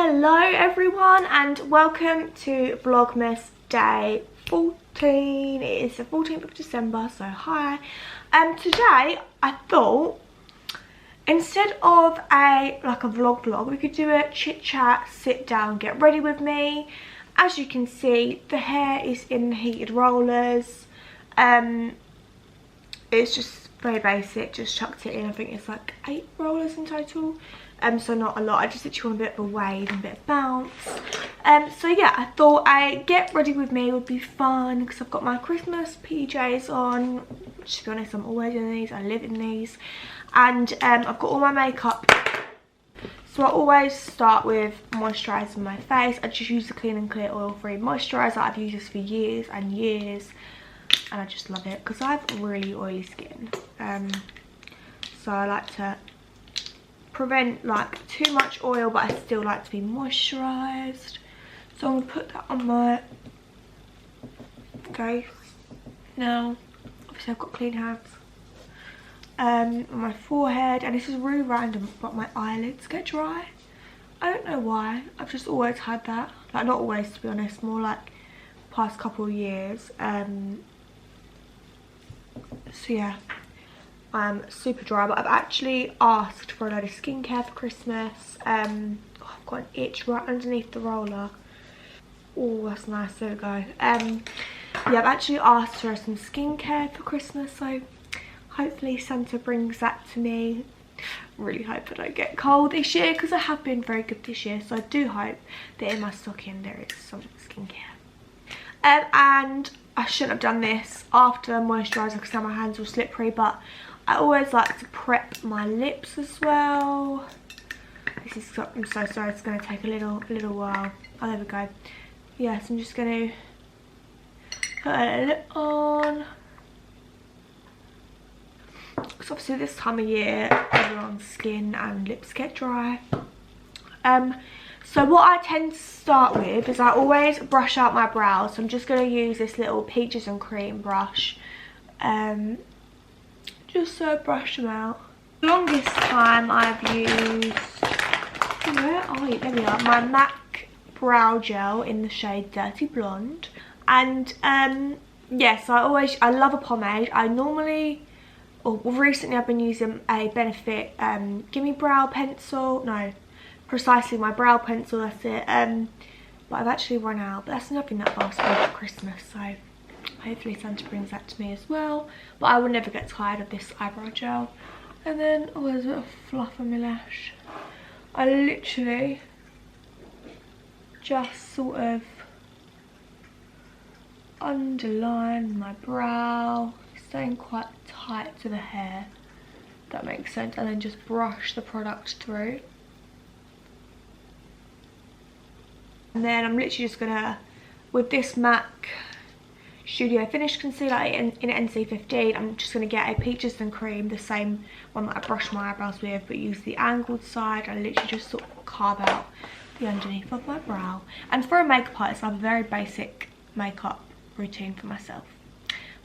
Hello everyone and welcome to Vlogmas day 14. It is the 14th of December, so hi. Today I thought instead of a vlog, we could do a chit chat, sit down, get ready with me. As you can see, the hair is in the heated rollers. It's just very basic, just chucked it in. I think it's like 8 rollers in total. So not a lot. I just literally want a bit of a wave and a bit of bounce. So yeah, I thought a get ready with me would be fun because I've got my Christmas PJs on. To be honest, I'm always in these. I live in these. And I've got all my makeup. So I always start with moisturising my face. I just use the Clean and Clear oil-free moisturiser. I've used this for years and years. And I just love it because I have really oily skin. So I like to prevent like too much oil, but I still like to be moisturised. So I'm going to put that on my face now. Obviously I've got clean hands. On my forehead, and this is really random, but my eyelids get dry. I don't know why. I've just always had that. Like, not always, to be honest, more like past couple of years. So yeah, I'm super dry, but I've actually asked for a load of skincare for Christmas. I've got an itch right underneath the roller. Oh, that's nice. There we go. Yeah, I've actually asked for some skincare for Christmas, so hopefully Santa brings that to me. Really hope I don't get cold this year because I have been very good this year, so I do hope that in my stocking there is some skincare. And I shouldn't have done this after moisturiser because now my hands were slippery, but I always like to prep my lips as well. This is, I'm so sorry, it's going to take a little while. Oh, there we go. Yes, I'm just going to put a lip on. Because obviously this time of year, everyone's skin and lips get dry. So what I tend to start with is I always brush out my brows. So I'm just going to use this little peaches and cream brush. Just so I brush them out. The longest time I've used, where are you? There we are. My MAC brow gel in the shade Dirty Blonde. And yes, I love a pomade. I normally, or recently I've been using a Benefit Gimme Brow Pencil. No, Precisely my brow pencil, that's it. But I've actually run out. But that's nothing that lasts for Christmas, so hopefully Santa brings that to me as well. But I will never get tired of this eyebrow gel. And then, oh, there's a bit of fluff on my lash. I literally just sort of underline my brow, staying quite tight to the hair, if that makes sense, and then just brush the product through. And then I'm literally just gonna, with this MAC Studio Finish Concealer in NC15, I'm just gonna get a Peaches and Cream, the same one that I brushed my eyebrows with, but use the angled side. I literally just sort of carve out the underneath of my brow. And for a makeup artist, I have a very basic makeup routine for myself.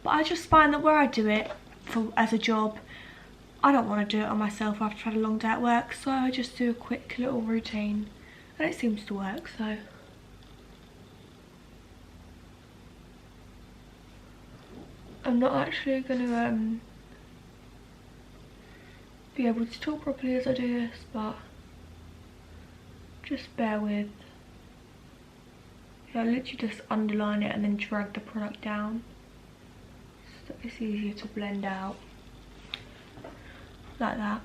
But I just find that where I do it as a job, I don't want to do it on myself after I've had a long day at work, so I just do a quick little routine, and it seems to work. So I'm not actually going to be able to talk properly as I do this, but just bear with. Yeah, I literally just underline it and then drag the product down so that it's easier to blend out, like that.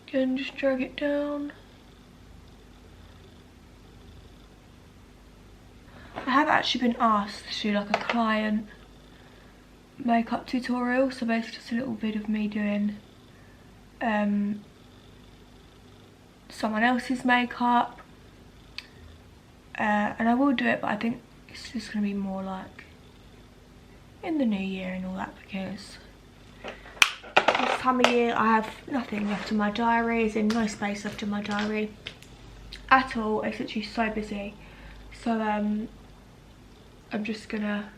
Again, just drag it down. I have actually been asked to do like a client makeup tutorial, so basically just a little vid of me doing someone else's makeup, and I will do it, but I think it's just going to be more like in the new year and all that, because this time of year I have nothing left in my diary, as in no space left in my diary at all. It's literally so busy. So I'm just gonna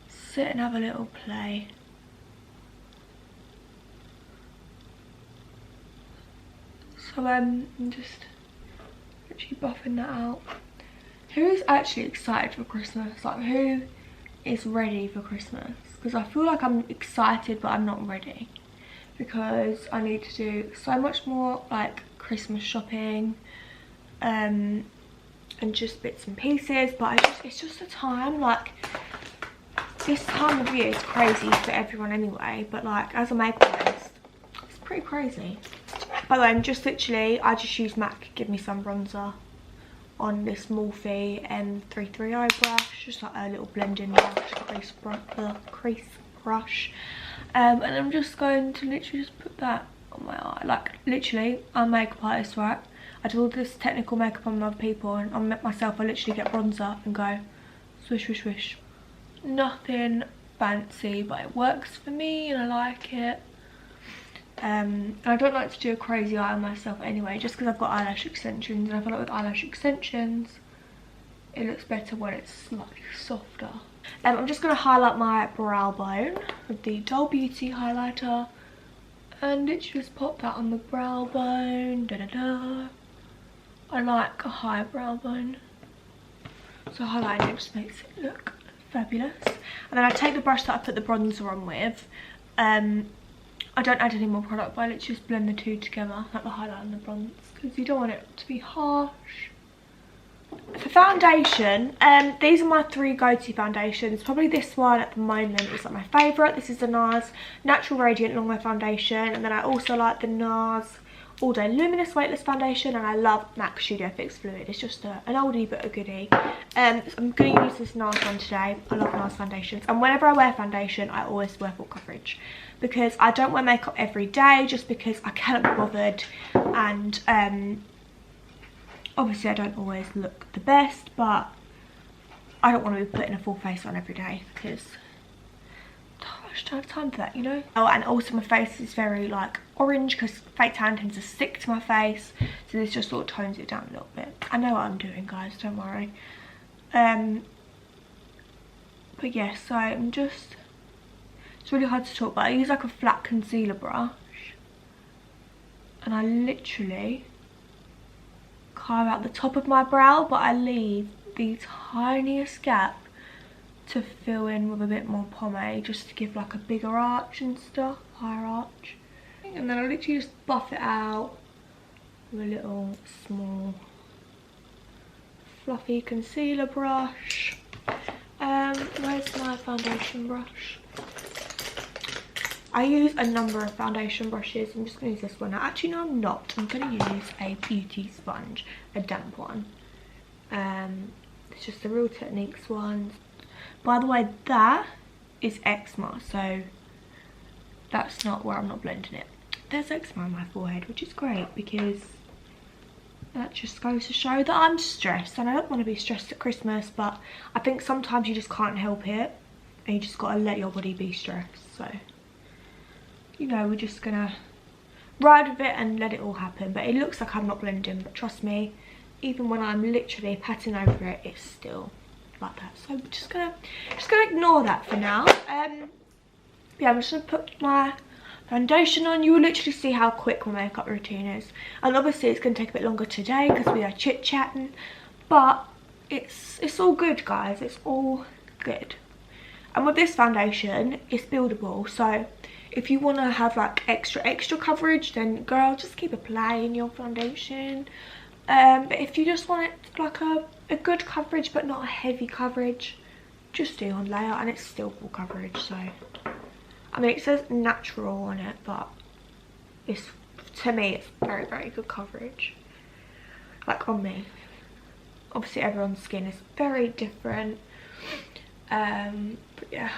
sit and have a little play. So I'm just actually buffing that out. Who's actually excited for Christmas? Like, who is ready for Christmas? Because I feel like I'm excited but I'm not ready, because I need to do so much more like Christmas shopping and just bits and pieces. But it's just a time, like this time of year is crazy for everyone anyway, but like as a makeup artist it's pretty crazy. By the way, I just used MAC Give Me Some bronzer on this Morphe M330 brush, just like a little blending brush, crease brush, and I'm just going to literally just put that on my eye. Like literally, I'm a makeup artist, right? I do all this technical makeup on other people, and on myself I literally get bronzer and go swish swish swish. Nothing fancy, but it works for me and I like it. And I don't like to do a crazy eye on myself anyway, just because I've got eyelash extensions, and I feel like with eyelash extensions it looks better when it's slightly softer. I'm just going to highlight my brow bone with the Doll Beauty highlighter, and literally just pop that on the brow bone. I like a high brow bone, so highlighting it just makes it look fabulous. And then I take the brush that I put the bronzer on with. I don't add any more product, but I literally just blend the two together, like the highlight and the bronze, because you don't want it to be harsh. For foundation, these are my 3 go-to foundations. Probably this one at the moment is like my favourite. This is the NARS Natural Radiant Longwear Foundation, and then I also like the NARS All Day Luminous Weightless Foundation, and I love MAC Studio Fix Fluid. It's just an oldie but a goodie. So I'm going to use this NARS one today. I love NARS foundations, and whenever I wear foundation I always wear full coverage, because I don't wear makeup every day just because I cannot be bothered, and obviously I don't always look the best, but I don't want to be putting a full face on every day because I just don't have time for that, you know. Oh, and also my face is very like orange because fake tan tends to stick to my face, so this just sort of tones it down a little bit. I know what I'm doing, guys, don't worry. But yeah, so I'm just, it's really hard to talk, but I use like a flat concealer brush, and I literally carve out the top of my brow, but I leave the tiniest gap to fill in with a bit more pomade, just to give like a bigger arch and stuff, higher arch. And then I literally just buff it out with a little small fluffy concealer brush. Where's my foundation brush? I use a number of foundation brushes. I'm just going to use this one. Now, actually, no, I'm not. I'm going to use a beauty sponge, a damp one. It's just the Real Techniques one. By the way, that is eczema, so that's not where I'm not blending it. There's eczema on my forehead, which is great because that just goes to show that I'm stressed, and I don't want to be stressed at Christmas, but I think sometimes you just can't help it, and you just got to let your body be stressed. So, you know, we're just gonna ride with it and let it all happen. But it looks like I'm not blending, but trust me, even when I'm literally patting over it, it's still like that. So we're just gonna ignore that for now. Yeah, I'm just gonna put my foundation on. You will literally see how quick my makeup routine is, and obviously it's gonna take a bit longer today because we are chit-chatting, but it's all good, guys. It's all good. And with this foundation, it's buildable, so if you want to have like extra coverage, then girl, just keep applying your foundation. But if you just want it like a good coverage but not a heavy coverage, just do on layer, and it's still full coverage. So I mean, it says natural on it, but it's, to me, it's very, very good coverage. Like on me. Obviously everyone's skin is very different. But yeah.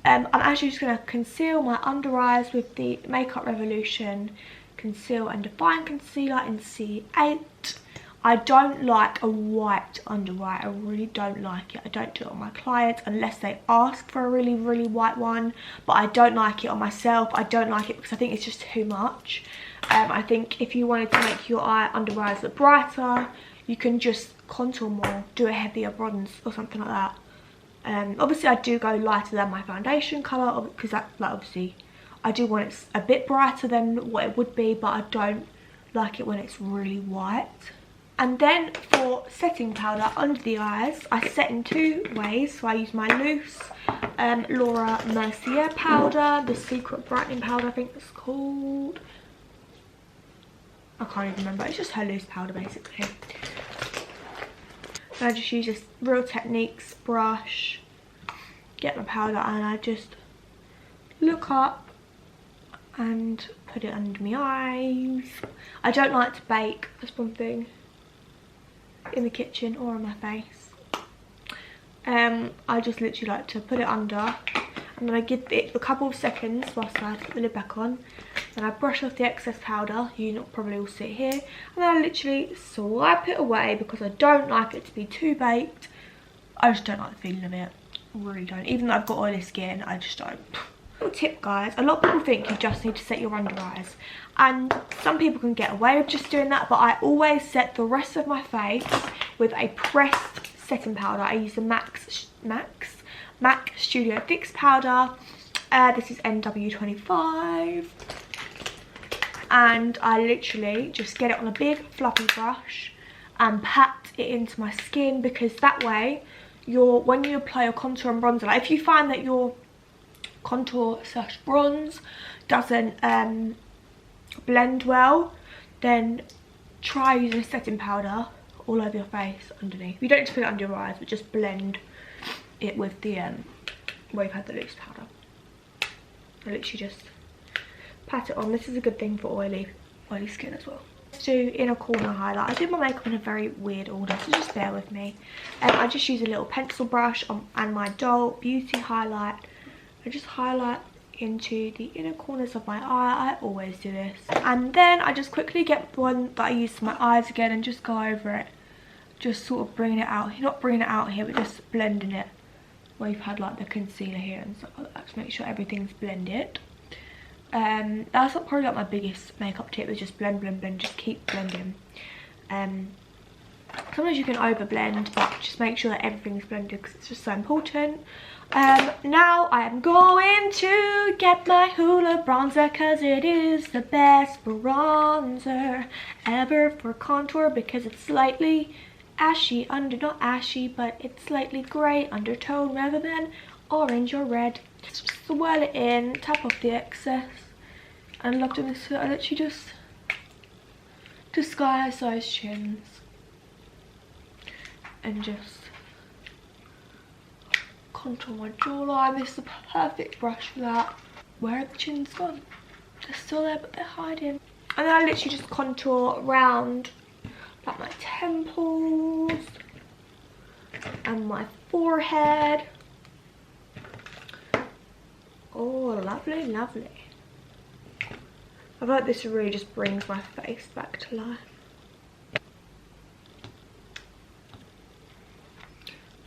I'm actually just going to conceal my under eyes with the Makeup Revolution Conceal and Define Concealer in C8. I don't like a white under eye. I really don't like it. I don't do it on my clients unless they ask for a really, really white one. But I don't like it on myself. I don't like it because I think it's just too much. I think if you wanted to make your under eyes look brighter, you can just contour more, do a heavier bronze or something like that. Obviously I do go lighter than my foundation colour because that, like, obviously I do want it a bit brighter than what it would be, but I don't like it when it's really white. And then for setting powder under the eyes, I set in 2 ways. So I use my loose Laura Mercier powder, the Secret Brightening Powder I think it's called. I can't even remember, it's just her loose powder basically. And I just use this Real Techniques brush, get my powder, and I just look up and put it under my eyes. I don't like to bake, that's one thing, in the kitchen or on my face. I just literally like to put it under, and then I give it a couple of seconds whilst I put the lid back on. Then I brush off the excess powder, you probably will see it here, and then I literally swipe it away because I don't like it to be too baked. I just don't like the feeling of it, I really don't. Even though I've got oily skin, I just don't. Little tip guys, a lot of people think you just need to set your under eyes, and some people can get away with just doing that, but I always set the rest of my face with a pressed setting powder. I use the MAC Studio Fix powder. This is NW25, and I literally just get it on a big fluffy brush and pat it into my skin, because that way when you apply your contour and bronzer, like if you find that your contour / bronze doesn't blend well, then try using setting powder all over your face underneath. You don't need to put it under your eyes, but just blend it with the where you've had the loose powder. I literally just pat it on. This is a good thing for oily skin as well. Let's do inner corner highlight. I did my makeup in a very weird order, so just bear with me. I just use a little pencil brush and my Doll Beauty highlight. I just highlight into the inner corners of my eye. I always do this. And then I just quickly get one that I use for my eyes again and just go over it. Just sort of bringing it out. Not bringing it out here, but just blending it where you've had like the concealer here and stuff like that, to make sure everything's blended. That's probably like my biggest makeup tip, is just blend, just keep blending. Sometimes you can over blend, but just make sure that everything's blended because it's just so important. Now I am going to get my Hoola bronzer because it is the best bronzer ever for contour, because it's slightly ashy not ashy, but it's slightly grey undertone rather than orange or red. Just swirl it in, tap off the excess. I love doing this. I literally just disguise those chins and just contour my jawline. This is the perfect brush for that. Where are the chins gone? They're still there, but they're hiding. And then I literally just contour around like my temples and my forehead. Oh, lovely, lovely. I feel like this really just brings my face back to life.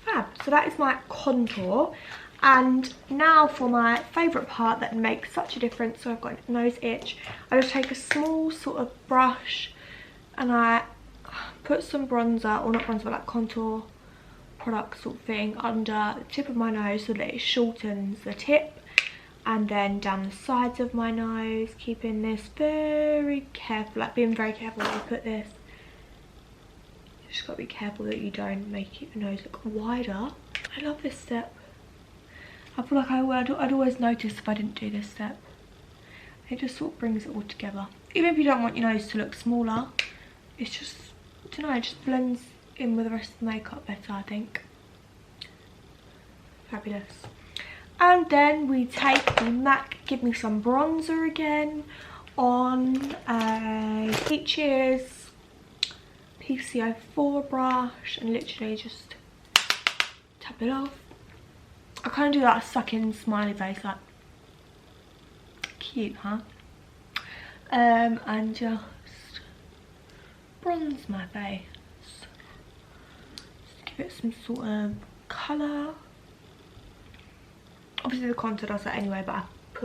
Fab. So that is my contour. And now for my favourite part that makes such a difference. So I've got a nose itch. I just take a small sort of brush and I put some bronzer, or not bronzer, but like contour product sort of thing under the tip of my nose so that it shortens the tip. And then down the sides of my nose, keeping this very careful, like being very careful when you put this. You just got to be careful that you don't make your nose look wider. I love this step. I feel like I'd always notice if I didn't do this step. It just sort of brings it all together. Even if you don't want your nose to look smaller, it's just, I don't know, it just blends in with the rest of the makeup better, I think. Fabulous. And then we take the MAC Give Me Some Bronzer again on a Peaches PCO4 brush and literally just tap it off. I kind of do that sucking smiley face, like cute, huh? And just bronze my face. Just give it some sort of colour. Obviously the contour does that anyway, but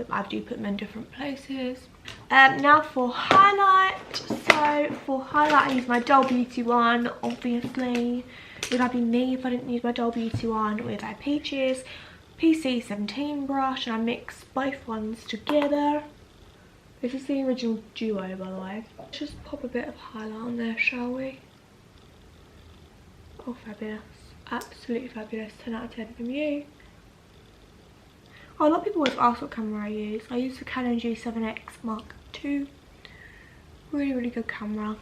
I do put them in different places. Now for highlight. So for highlight I use my Doll Beauty one, obviously. Would that be me if I didn't use my Doll Beauty one, with a Peaches PC17 brush, and I mix both ones together. This is the original duo, by the way. Let's just pop a bit of highlight on there, shall we? Oh, fabulous. Absolutely fabulous. 10 out of 10 from you. Oh, a lot of people always ask what camera I use. I use the Canon G7X Mark II. Really, really good camera.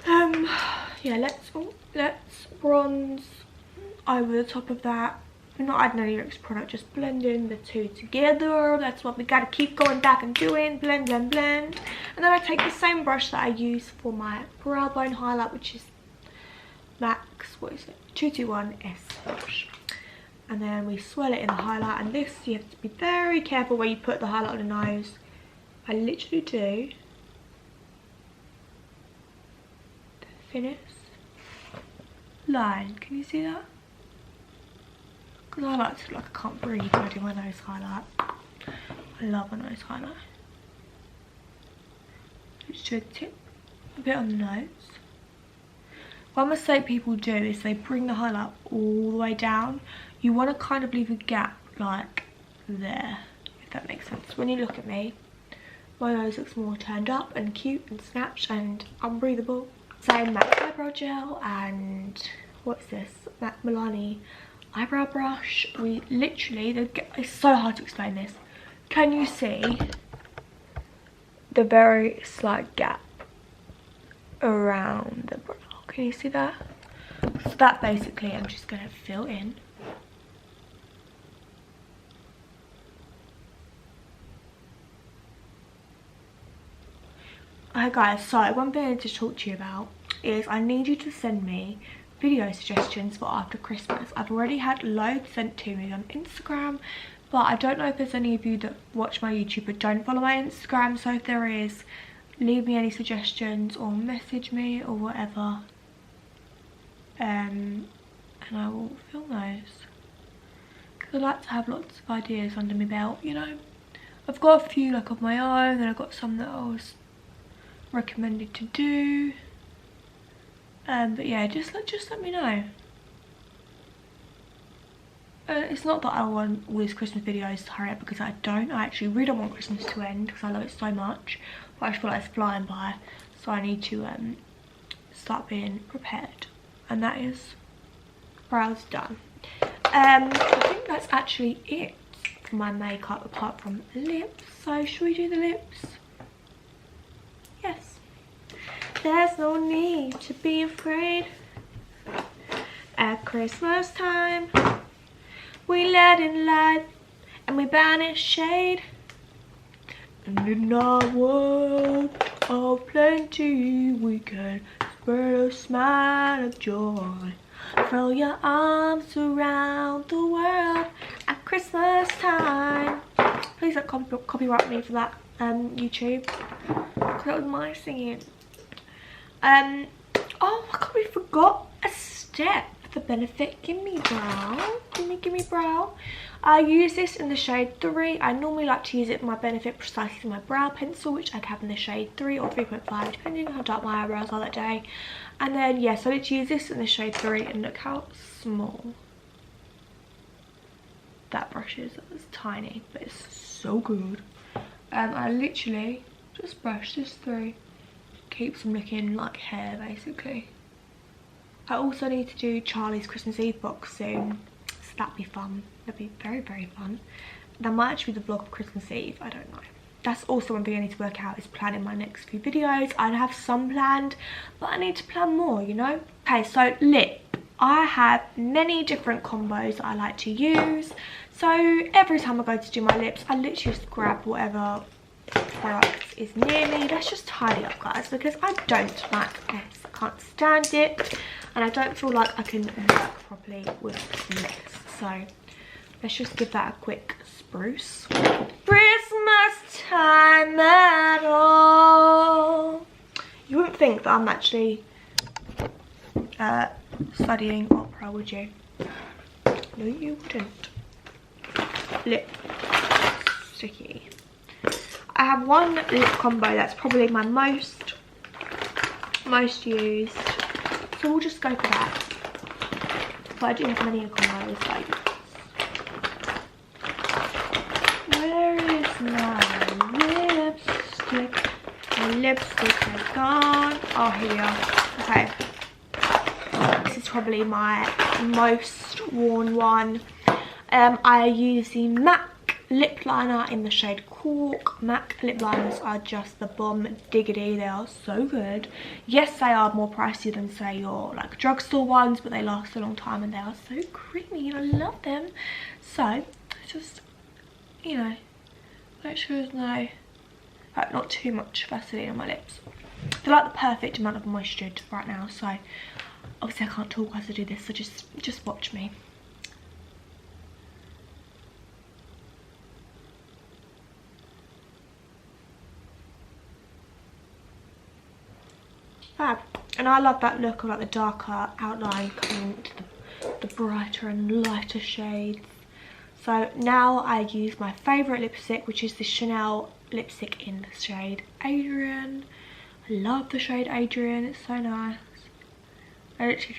Yeah, let's bronze over the top of that. We're not adding any NYX product, just blending the two together. That's what we gotta keep going back and doing. Blend, blend, blend. And then I take the same brush that I use for my brow bone highlight, which is Max, what is it? 221S brush. And then we swirl it in the highlight. And this, you have to be very careful where you put the highlight on the nose. I literally do the thinnest line. Can you see that? Because I like to, I can't breathe when I do my nose highlight. I love a nose highlight. Just do a tip, a bit on the nose. One mistake people do is they bring the highlight all the way down. You want to kind of leave a gap like there, if that makes sense. When you look at me, my nose looks more turned up and cute and snatched and unbreathable. Same MAC eyebrow gel and what's this? MAC Milani eyebrow brush. We literally, it's so hard to explain this. Can you see the very slight gap around the brow? Can you see that? So that basically I'm just going to fill in. Hi guys, so one thing I need to talk to you about is I need you to send me video suggestions for after Christmas. I've already had loads sent to me on Instagram, but I don't know if there's any of you that watch my YouTube but don't follow my Instagram. So if there is, leave me any suggestions or message me or whatever, and I will film those, because I like to have lots of ideas under my belt, you know. I've got a few like of my own, and I've got some that I was recommended to do, but yeah, just let me know. It's not that I want all these Christmas videos to hurry up, because I don't. I actually really don't want Christmas to end because I love it so much, but I just feel like it's flying by, so I need to start being prepared. And that is brows done. I think that's actually it for my makeup apart from lips. So should we do the lips? Yes. There's no need to be afraid. At Christmas time, we let in light and we banish shade. And in our world of plenty, we can spread a smile of joy. Throw your arms around the world at Christmas time. Please don't copyright me for that, YouTube, because that was my singing. Oh, I completely forgot a step. The Benefit Gimme Brow. Gimme Brow. I use this in the shade 3. I normally like to use it in my Benefit Precisely my brow pencil, which I have in the shade 3 or 3.5, depending on how dark my eyebrows are that day. And then, yeah, so let's use this in the shade 3, and look how small that brush is. It's tiny, but it's so good. I literally just brush this through. Keeps them looking like hair, basically. I also need to do Charlie's Christmas Eve box soon, so that'd be fun. That'd be very, very fun. That might actually be the vlog of Christmas Eve, I don't know. That's also one thing I need to work out, is planning my next few videos. I have some planned, but I need to plan more, you know? Okay, so lip. I have many different combos that I like to use. So every time I go to do my lips, I literally just grab whatever product is near me. Let's just tidy up, guys, because I don't like mess. I can't stand it, and I don't feel like I can work properly with this. So let's just give that a quick spruce. Christmas time at all. You wouldn't think that I'm actually studying opera, would you? No, you wouldn't. Lip sticky. I have one lip combo that's probably my most used, so we'll just go for that. But I do have many combos like this. Where is my My lipstick are gone. Oh, here we are. Okay. This is probably my most worn one. I use the MAC lip liner in the shade Cork. MAC lip liners are just the bomb diggity. They are so good. Yes, they are more pricey than, say, your like drugstore ones, but they last a long time and they are so creamy and I love them. So just, you know, make sure there's no, like, not too much Vaseline on my lips. They're like the perfect amount of moisture right now, so obviously I can't talk as I do this, so just watch me. Fab. And I love that look of like the darker outline coming to the brighter and lighter shades. So now I use my favourite lipstick, which is the Chanel lipstick in the shade Adrian. I love the shade Adrian, it's so nice. I literally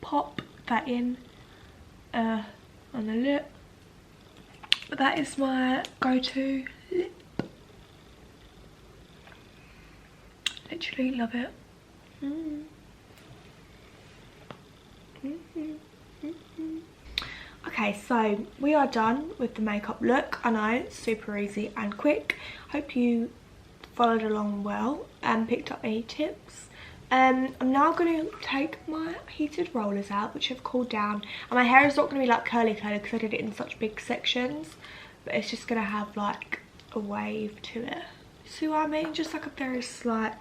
pop that in on the lip. But that is my go-to lip. Literally love it. Okay, so we are done with the makeup look. I know, it's super easy and quick. Hope you followed along well and picked up any tips. I'm now going to take my heated rollers out, which have cooled down, and my hair is not going to be like curly because I did it in such big sections, but it's just going to have like a wave to it. See what I mean? Just like a very slight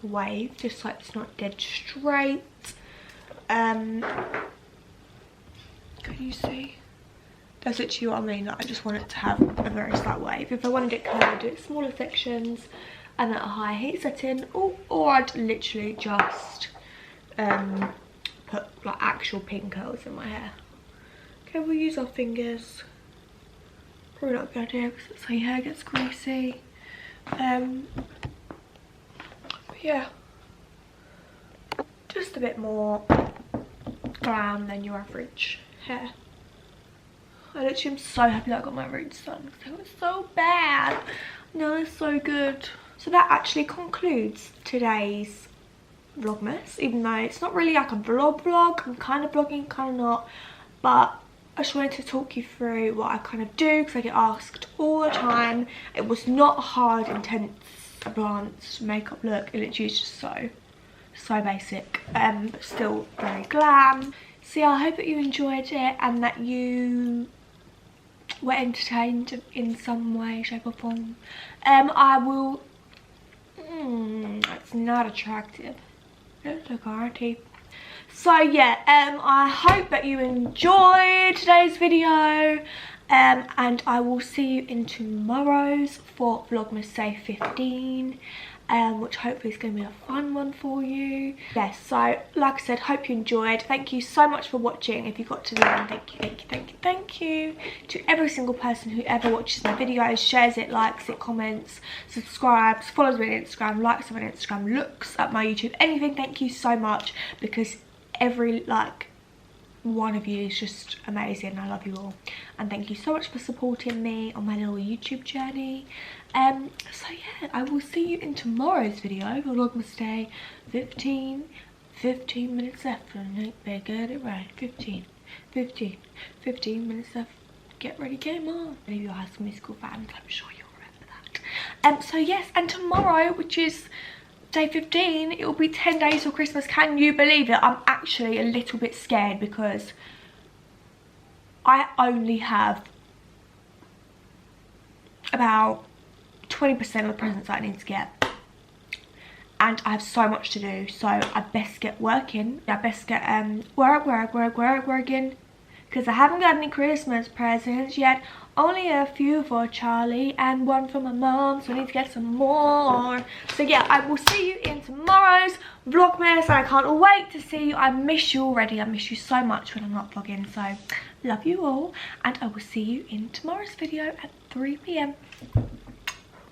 wave, just like it's not dead straight. Can you see? That's literally what I mean. Like, I just want it to have a very slight wave. If I wanted it curly, I'd do it smaller sections and at a higher heat setting, or I'd literally just put like actual pin curls in my hair. Okay, we'll use our fingers. Probably not a good idea because that's how your hair gets greasy. Yeah, just a bit more glam than your average hair. I literally am so happy that I got my roots done because it was so bad. No, it's so good. So that actually concludes today's Vlogmas, even though it's not really like a vlog. I'm kind of vlogging, kind of not, but I just wanted to talk you through what I kind of do because I get asked all the time. It was not a hard, intense, advanced makeup look. It literally is just so basic, but still very glam. So yeah, I hope that you enjoyed it and that you were entertained in some way, shape or form. I will that's not attractive. It's a guarantee. So yeah, I hope that you enjoyed today's video, and I will see you in tomorrow's for Vlogmas Day 15, which hopefully is going to be a fun one for you. Yes, so like I said, hope you enjoyed. Thank you so much for watching. If you got to the end, thank you to every single person who ever watches my videos, shares it, likes it, comments, subscribes, follows me on Instagram, likes me on Instagram, looks at my YouTube, anything. Thank you so much, because every like one of you is just amazing. I love you all, and thank you so much for supporting me on my little YouTube journey. So yeah, I will see you in tomorrow's video, Vlogmas Day 15 minutes left, and they get it right. 15 minutes left. Get ready, game on. Any of you High School Musical fans, I'm sure you'll remember that. So yes, and tomorrow, which is Day 15, it will be 10 days till Christmas. Can you believe it? I'm actually a little bit scared because I only have about 20% of the presents that I need to get, and I have so much to do, so I best get working. I best get working, because I haven't got any Christmas presents yet. Only a few for Charlie and one for my mom, so I need to get some more. So yeah, I will see you in tomorrow's Vlogmas, and I can't wait to see you. I miss you already. I miss you so much when I'm not vlogging, so love you all, and I will see you in tomorrow's video at 3 PM.